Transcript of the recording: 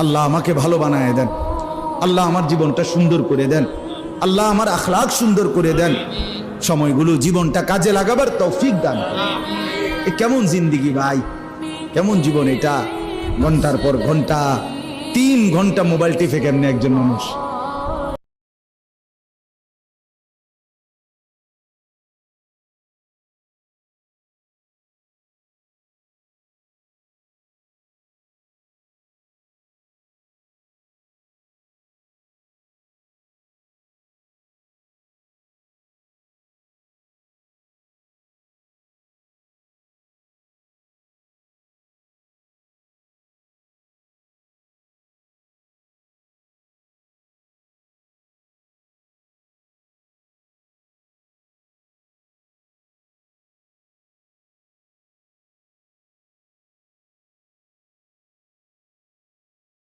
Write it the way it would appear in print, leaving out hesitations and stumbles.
আল্লাহ আমাকে ভালো বানায় দেন, আল্লাহ আমার জীবনটা সুন্দর করে দেন, আল্লাহ আমার আখলাক সুন্দর করে দেন, সময়গুলো জীবনটা কাজে লাগাবার তৌফিক দান করেন। এ কেমন জিন্দিগি ভাই, কেমন জীবন এটা? ঘন্টার পর ঘন্টা 3 ঘন্টা মোবাইল টিপে কেমনে একজন মানুষ?